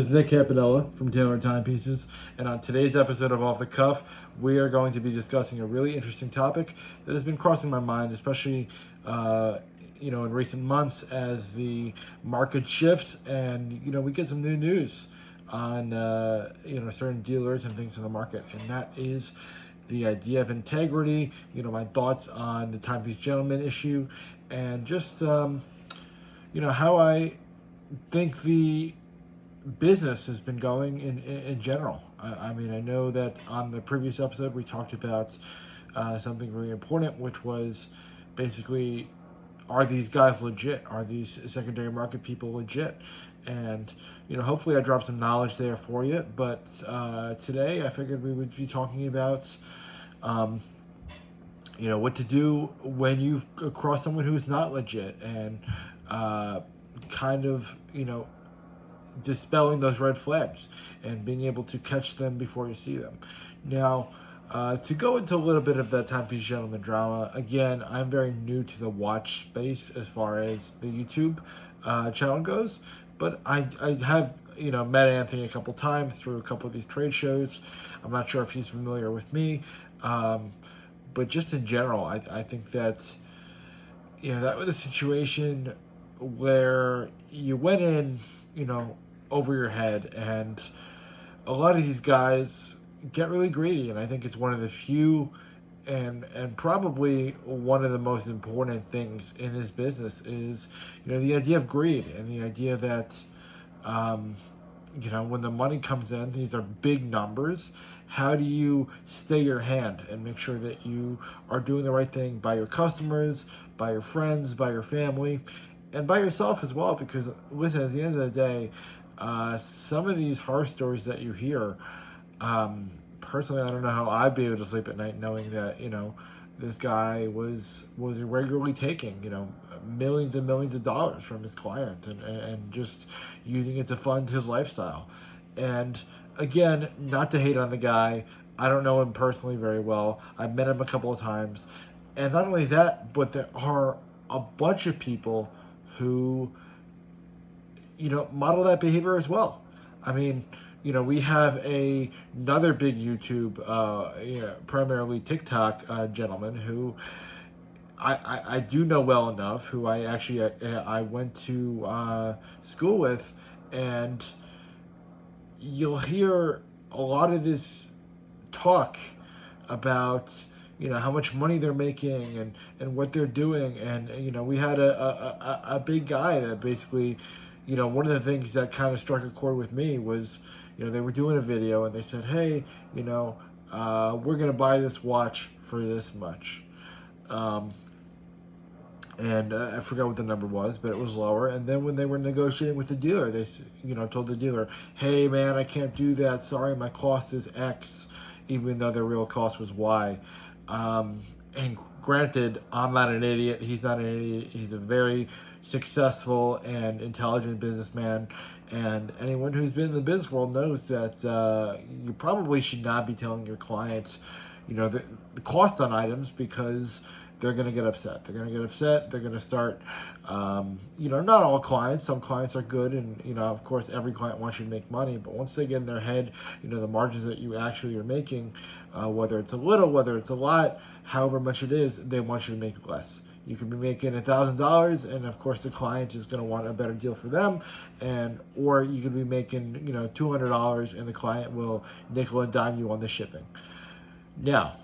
This is Nick Campanella from Taylor Timepieces, and on today's episode of Off the Cuff, we are going to be discussing a really interesting topic that has been crossing my mind, especially in recent months as the market shifts and we get some new news on certain dealers and things in the market, and that is the idea of integrity. My thoughts on the Timepiece Gentleman issue, and just how I think the business has been going in general. I mean, I know that on the previous episode we talked about something very important, which was basically, are these guys legit? Are these secondary market people legit? And hopefully I dropped some knowledge there for you. But today I figured we would be talking about what to do when you cross someone who's not legit, and dispelling those red flags and being able to catch them before you see them. Now, to go into a little bit of that Timepiece Gentleman drama, again, I'm very new to the watch space as far as the YouTube channel goes, but I have met Anthony a couple times through a couple of these trade shows. I'm not sure if he's familiar with me, but just in general, I think that that was a situation where you went in over your head, and a lot of these guys get really greedy, and I think it's one of the few and probably one of the most important things in this business is the idea of greed, and the idea that when the money comes in, these are big numbers. How do you stay your hand and make sure that you are doing the right thing by your customers, by your friends, by your family, and by yourself as well? Because listen, at the end of the day, some of these horror stories that you hear, personally, I don't know how I'd be able to sleep at night knowing that this guy was irregularly taking millions and millions of dollars from his client, and just using it to fund his lifestyle. And again, not to hate on the guy, I don't know him personally very well. I've met him a couple of times, and not only that, but there are a bunch of people who model that behavior as well. I mean, we have another big YouTube, primarily TikTok gentleman who I do know well enough, who I went to school with, and you'll hear a lot of this talk about how much money they're making and what they're doing. And we had a big guy that basically, one of the things that kind of struck a chord with me was they were doing a video and they said, hey, we're gonna buy this watch for this much, and I forgot what the number was, but it was lower. And then when they were negotiating with the dealer, they told the dealer, hey man, I can't do that, sorry, my cost is X, even though their real cost was Y. And granted, I'm not an idiot, he's not an idiot, he's a very successful and intelligent businessman, and anyone who's been in the business world knows that you probably should not be telling your clients the cost on items, because they're going to get upset. They're going to start, not all clients. Some clients are good, and, of course, every client wants you to make money. But once they get in their head, the margins that you actually are making, whether it's a little, whether it's a lot, however much it is, they want you to make less. You could be making $1,000, and of course the client is going to want a better deal for them, or you could be making $200, and the client will nickel and dime you on the shipping. Now,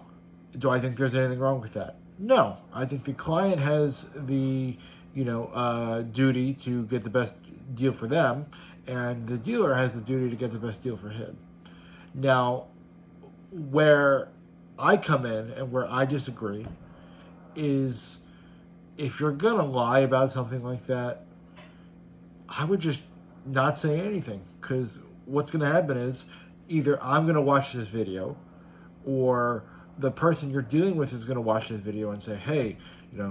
do I think there's anything wrong with that? No, I think the client has the duty to get the best deal for them, and the dealer has the duty to get the best deal for him. Now, where I come in and where I disagree is, if you're gonna lie about something like that, I would just not say anything, because what's gonna happen is either I'm gonna watch this video, or the person you're dealing with is going to watch this video and say, hey,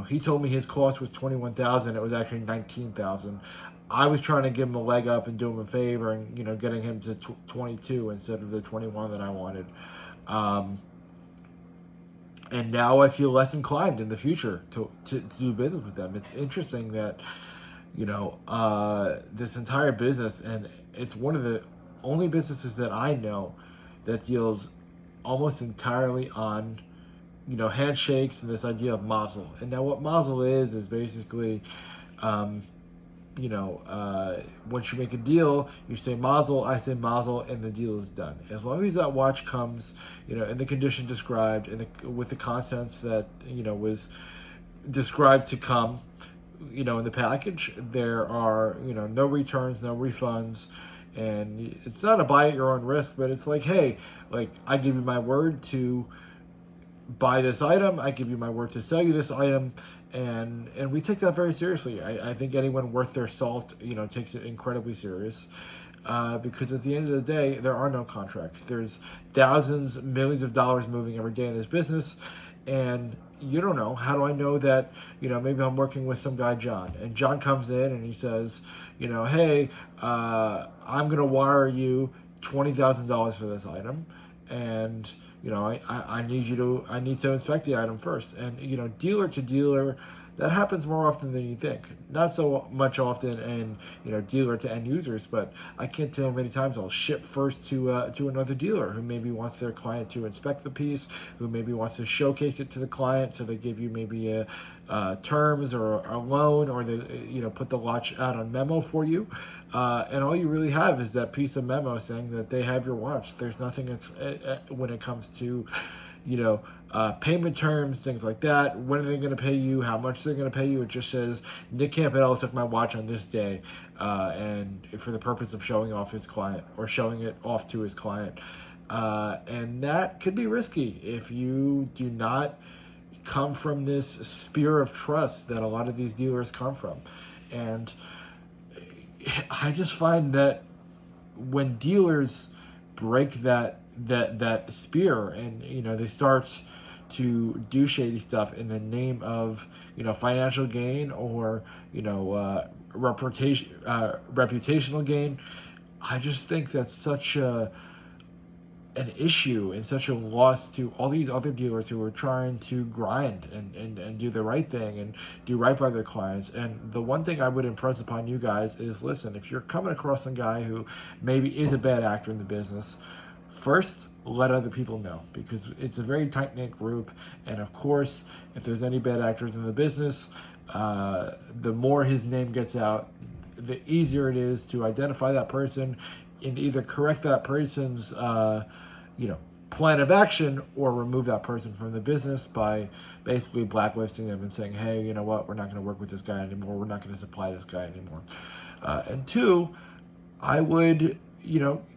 he told me his cost was $21,000. It was actually $19,000. I was trying to give him a leg up and do him a favor, and getting him to 22 instead of the 21 that I wanted. And now I feel less inclined in the future to do business with them. It's interesting that, this entire business, and it's one of the only businesses that I know that deals almost entirely on, handshakes and this idea of mazel. And now what mazel is basically, um, once you make a deal, you say mazel, I say mazel, and the deal is done. As long as that watch comes, in the condition described, and with the contents that, was described to come, in the package, there are, no returns, no refunds, and it's not a buy at your own risk, but it's like, hey, like, I give you my word to buy this item, I give you my word to sell you this item, and we take that very seriously. I think anyone worth their salt, takes it incredibly serious. Because at the end of the day, there are no contracts. There's thousands, millions of dollars moving every day in this business, and you don't know. How do I know that, maybe I'm working with some guy, John, and John comes in and he says, hey, I'm going to wire you $20,000 for this item, and I need to inspect the item first. And dealer to dealer, that happens more often than you think. Not so much often in dealer to end users, but I can't tell how many times I'll ship first to another dealer who maybe wants their client to inspect the piece, who maybe wants to showcase it to the client, so they give you maybe terms or a loan, or they put the watch out on memo for you, and all you really have is that piece of memo saying that they have your watch. There's nothing that's when it comes to payment terms, things like that. When are they going to pay you? How much they're going to pay you? It just says Nick Campbell took my watch on this day, and for the purpose of showing off his client, or showing it off to his client, and that could be risky if you do not come from this sphere of trust that a lot of these dealers come from. And I just find that when dealers break that spear, and they start to do shady stuff in the name of financial gain, or reputational gain, I just think that's such an issue and such a loss to all these other dealers who are trying to grind and do the right thing and do right by their clients. And the one thing I would impress upon you guys is, listen, if you're coming across a guy who maybe is a bad actor in the business, first, let other people know, because it's a very tight-knit group. And of course, if there's any bad actors in the business, the more his name gets out, the easier it is to identify that person and either correct that person's plan of action, or remove that person from the business by basically blacklisting them and saying, hey, you know what, we're not going to work with this guy anymore, we're not going to supply this guy anymore. And two, I would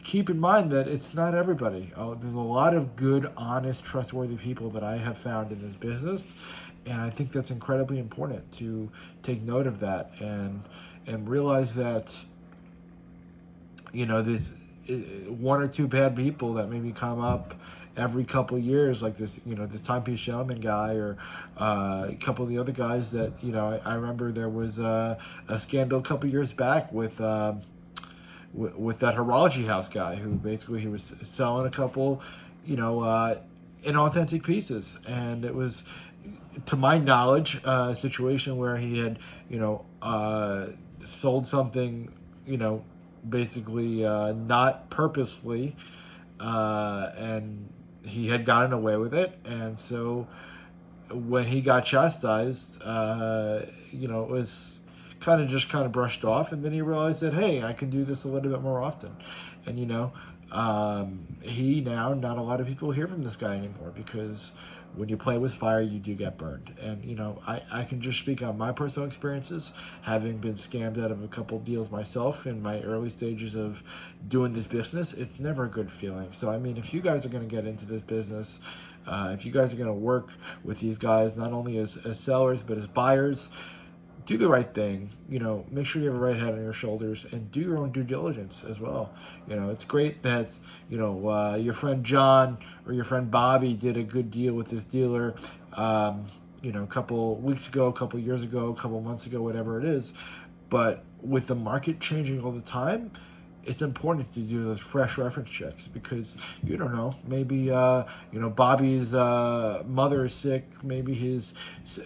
keep in mind that it's not everybody. There's a lot of good, honest, trustworthy people that I have found in this business, and I think that's incredibly important to take note of that, and realize that this one or two bad people that maybe come up every couple of years, like this this timepiece gentleman guy, or a couple of the other guys that I remember there was a scandal a couple of years back with that horology house guy, who basically he was selling a couple inauthentic pieces, and it was, to my knowledge, a situation where he had sold something basically not purposefully, and he had gotten away with it. And so when he got chastised, it was kind of brushed off, and then he realized that, hey, I can do this a little bit more often. And not a lot of people hear from this guy anymore, because when you play with fire, you do get burned. And I can just speak on my personal experiences, having been scammed out of a couple deals myself in my early stages of doing this business. It's never a good feeling. So I mean, if you guys are going to get into this business, if you guys are going to work with these guys, not only as sellers but as buyers, do the right thing. Make sure you have a right head on your shoulders, and do your own due diligence as well. It's great that your friend John or your friend Bobby did a good deal with this dealer a couple weeks ago, a couple years ago, a couple months ago, whatever it is. But with the market changing all the time, it's important to do those fresh reference checks, because you don't know, maybe Bobby's mother is sick, maybe his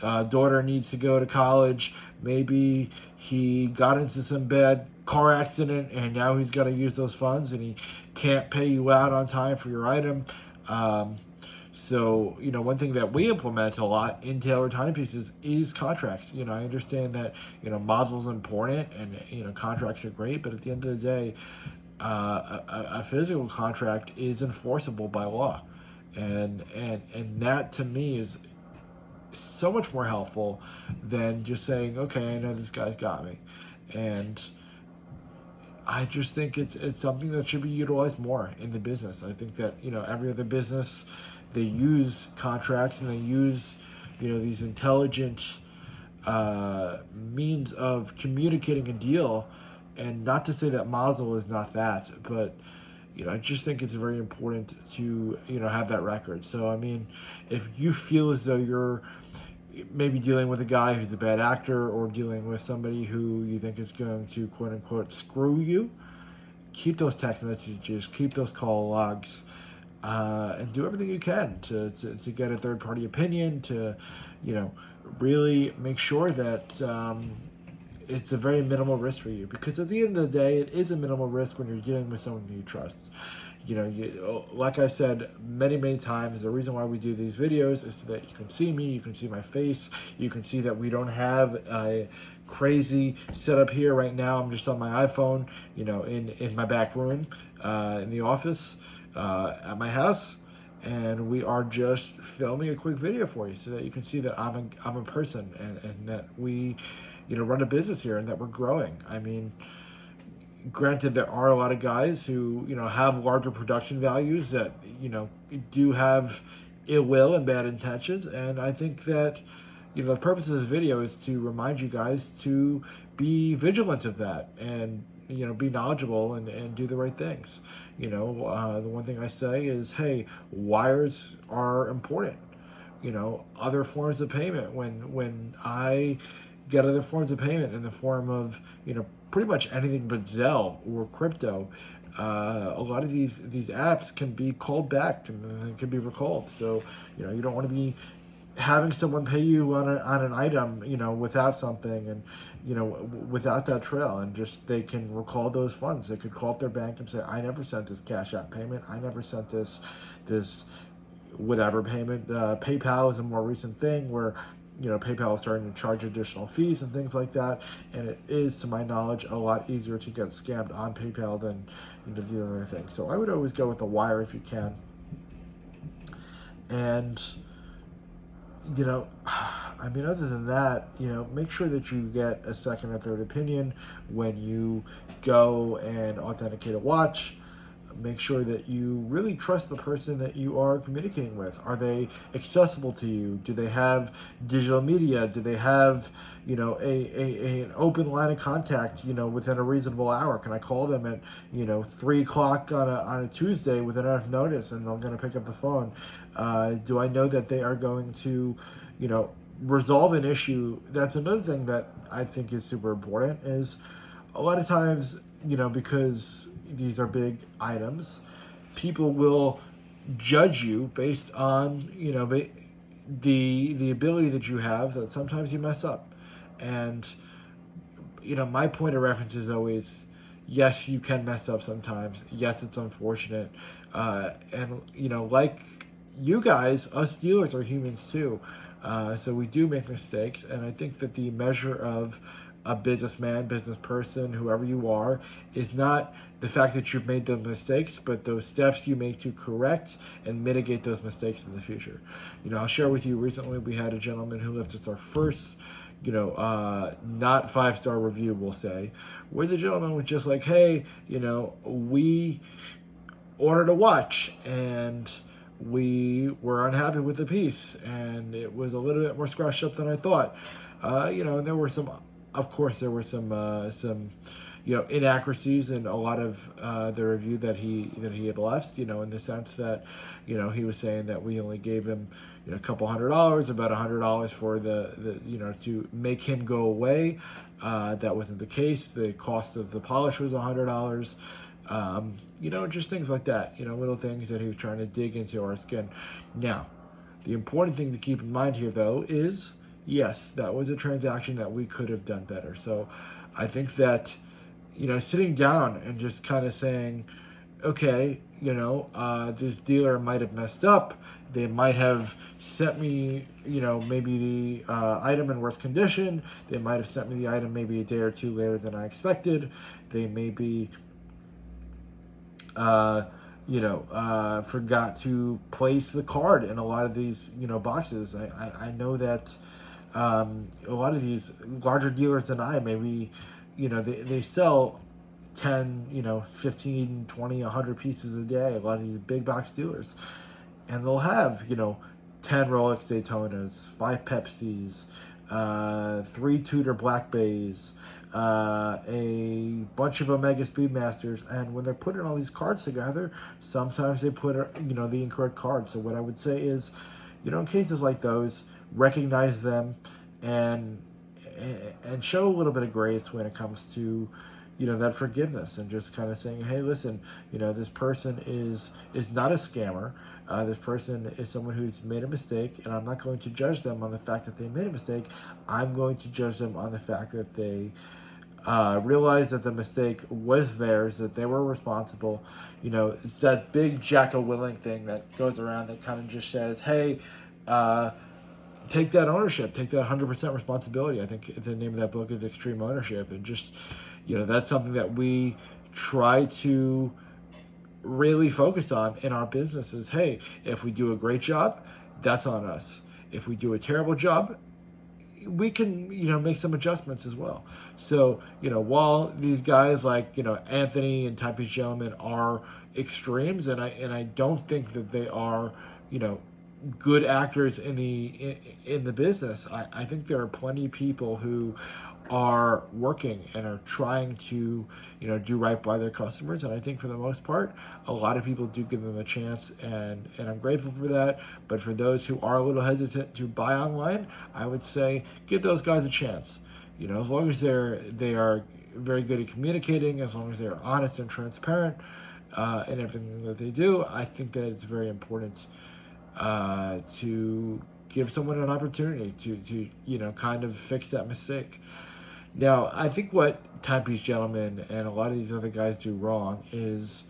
daughter needs to go to college, maybe he got into some bad car accident and now he's got to use those funds and he can't pay you out on time for your item. So, one thing that we implement a lot in tailored timepieces is contracts. I understand that, model's important and, contracts are great, but at the end of the day, a physical contract is enforceable by law. And that to me is so much more helpful than just saying, okay, I know this guy's got me. And I just think it's something that should be utilized more in the business. I think that, every other business, they use contracts and they use, these intelligent means of communicating a deal. And not to say that Mazel is not that, but, I just think it's very important to, have that record. So, I mean, if you feel as though you're maybe dealing with a guy who's a bad actor or dealing with somebody who you think is going to, quote unquote, screw you, keep those text messages, keep those call logs, and do everything you can to get a third party opinion, to, really make sure that it's a very minimal risk for you, because at the end of the day, it is a minimal risk when you're dealing with someone you trust. Like I've said many, many times, the reason why we do these videos is so that you can see me, you can see my face, you can see that we don't have a crazy setup here right now. I'm just on my iPhone, in my back room, in the office, at my house, and we are just filming a quick video for you so that you can see that I'm a person and that we, run a business here and that we're growing. I mean, granted, there are a lot of guys who, have larger production values that, do have ill will and bad intentions. And I think that, the purpose of this video is to remind you guys to be vigilant of that and, be knowledgeable and do the right things. The one thing I say is, hey, wires are important. Other forms of payment, when I get other forms of payment in the form of, pretty much anything but Zelle or crypto, a lot of these apps can be called back and can be recalled. So, you don't want to be having someone pay you on an item, without something and, without that trail, and just they can recall those funds. They could call up their bank and say, I never sent this Cash App payment. I never sent this whatever payment. PayPal is a more recent thing where, PayPal is starting to charge additional fees and things like that. And it is, to my knowledge, a lot easier to get scammed on PayPal than the other thing. So I would always go with the wire if you can. And, I mean, other than that, make sure that you get a second or third opinion when you go and authenticate a watch. Make sure that you really trust the person that you are communicating with. Are they accessible to you? Do they have digital media? Do they have, an open line of contact, within a reasonable hour? Can I call them at, 3 o'clock on a Tuesday with enough notice and they're going to pick up the phone? Do I know that they are going to, resolve an issue? That's another thing that I think is super important, is a lot of times, because these are big items, people will judge you based on, the ability that you have, that sometimes you mess up. And, my point of reference is always, yes, you can mess up sometimes. Yes, it's unfortunate. And, like you guys, us dealers are humans too. So we do make mistakes. And I think that the measure of a businessman, business person, whoever you are, is not the fact that you've made those mistakes, but those steps you make to correct and mitigate those mistakes in the future. I'll share with you, recently we had a gentleman who left us our first, not 5-star review, we'll say, where the gentleman was just like, hey, we ordered a watch and we were unhappy with the piece and it was a little bit more scratched up than I thought. And there were some, of course, there were some inaccuracies in a lot of the review that he had left, in the sense that, he was saying that we only gave him, a couple $100, about $100 for the to make him go away. That wasn't the case. The cost of the polish was $100. Just things like that, little things that he was trying to dig into our skin. Now, the important thing to keep in mind here, though, is yes, that was a transaction that we could have done better. So I think that, sitting down and just kind of saying, okay, this dealer might have messed up. They might have sent me, maybe the item in worse condition. They might have sent me the item maybe a day or two later than I expected. They maybe, forgot to place the card in a lot of these, boxes. I know that a lot of these larger dealers than I, maybe, they sell 10, 15, 20, 100 pieces a day, a lot of these big box dealers. And they'll have, 10 Rolex Daytonas, 5 Pepsis, 3 Tudor Black Bays, a bunch of Omega Speedmasters. And when they're putting all these cards together, sometimes they put, the incorrect card. So what I would say is, in cases like those, recognize them and show a little bit of grace when it comes to that forgiveness, and just kind of saying, hey, listen, this person is not a scammer. This person is someone who's made a mistake, and I'm not going to judge them on the fact that they made a mistake. I'm going to judge them on the fact that they realized that the mistake was theirs, that they were responsible. It's that big Jacko Willing thing that goes around that kind of just says, hey, take that ownership, take that 100% responsibility. I think the name of that book is Extreme Ownership. And just, that's something that we try to really focus on in our business is, hey, if we do a great job, that's on us. If we do a terrible job, we can, make some adjustments as well. So, while these guys like, Anthony and Type Gentleman are extremes, and I don't think that they are, good actors in the business. I think there are plenty of people who are working and are trying to do right by their customers, and I think for the most part a lot of people do give them a chance, and I'm grateful for that. But for those who are a little hesitant to buy online, I would say give those guys a chance. As long as they are very good at communicating, as long as they're honest and transparent in everything that they do, I think that it's very important to give someone an opportunity to kind of fix that mistake. Now, I think what Timepiece Gentleman and a lot of these other guys do wrong is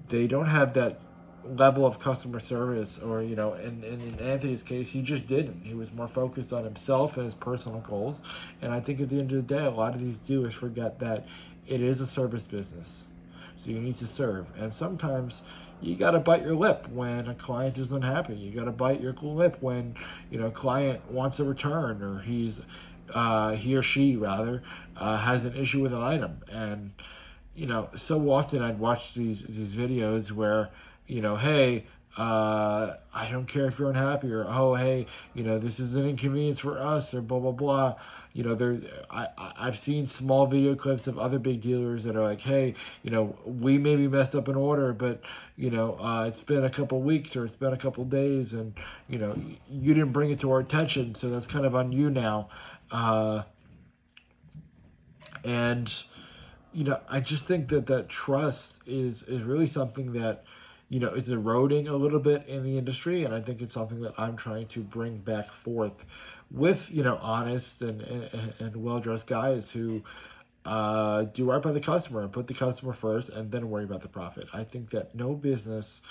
they don't have that level of customer service, or in Anthony's case, he just didn't. He was more focused on himself and his personal goals. And I think at the end of the day, a lot of these dealers forget that it is a service business, so you need to serve. And sometimes you got to bite your lip when a client is unhappy. You got to bite your lip when a client wants a return, or he or she rather has an issue with an item. And so often I'd watch these videos where hey, I don't care if you're unhappy, or oh, hey, this is an inconvenience for us, or blah blah blah. I've seen small video clips of other big dealers that are like, hey, we maybe messed up an order, but it's been a couple weeks, or it's been a couple days, and you didn't bring it to our attention, so that's kind of on you now. And I just think that trust is really something that it's eroding a little bit in the industry, and I think it's something that I'm trying to bring back forth with honest and well-dressed guys who do right by the customer and put the customer first, and then worry about the profit. I think that no business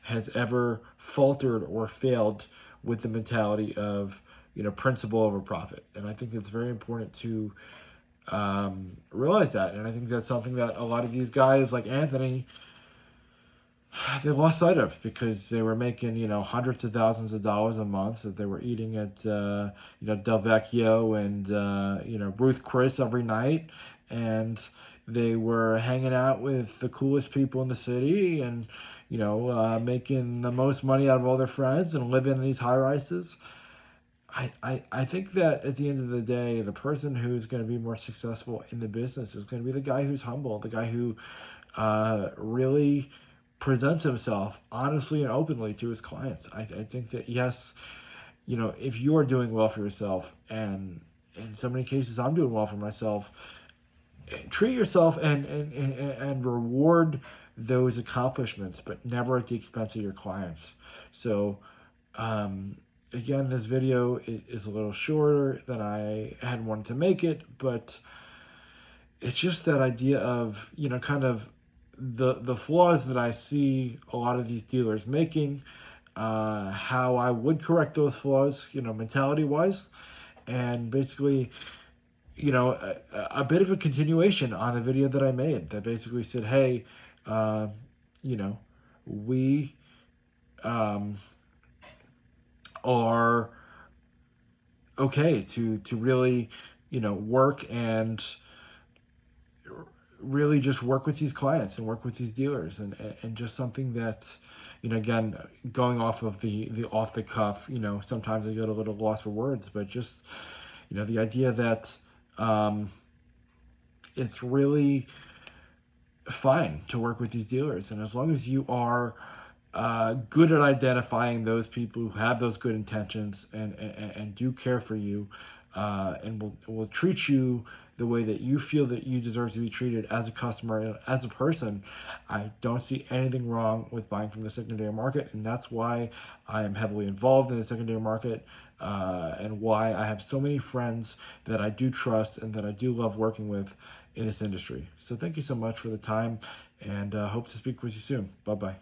has ever faltered or failed with the mentality of principle over profit, and I think it's very important to realize that. And I think that's something that a lot of these guys like Anthony, they lost sight of, because they were making hundreds of thousands of dollars a month, that they were eating at Del Vecchio and Ruth Chris every night, and they were hanging out with the coolest people in the city, and making the most money out of all their friends, and living in these high rises. I think that at the end of the day, the person who's going to be more successful in the business is going to be the guy who's humble, the guy who really presents himself honestly and openly to his clients. I think that, yes, if you're doing well for yourself, and in so many cases I'm doing well for myself, treat yourself and reward those accomplishments, but never at the expense of your clients. So um, again, this video is a little shorter than I had wanted to make it, but it's just that idea of, kind of the flaws that I see a lot of these dealers making, how I would correct those flaws, mentality wise, and basically, a bit of a continuation on the video that I made that basically said, hey, uh, you know, we um, are okay to really, work and really just work with these clients and work with these dealers, and just something that, again, going off of the off the cuff, sometimes I get a little lost for words, but just, the idea that um, it's really fine to work with these dealers, and as long as you are good at identifying those people who have those good intentions and do care for you, and will treat you the way that you feel that you deserve to be treated as a customer and as a person, I don't see anything wrong with buying from the secondary market, and that's why I am heavily involved in the secondary market, and why I have so many friends that I do trust and that I do love working with in this industry. So thank you so much for the time, and hope to speak with you soon. Bye bye.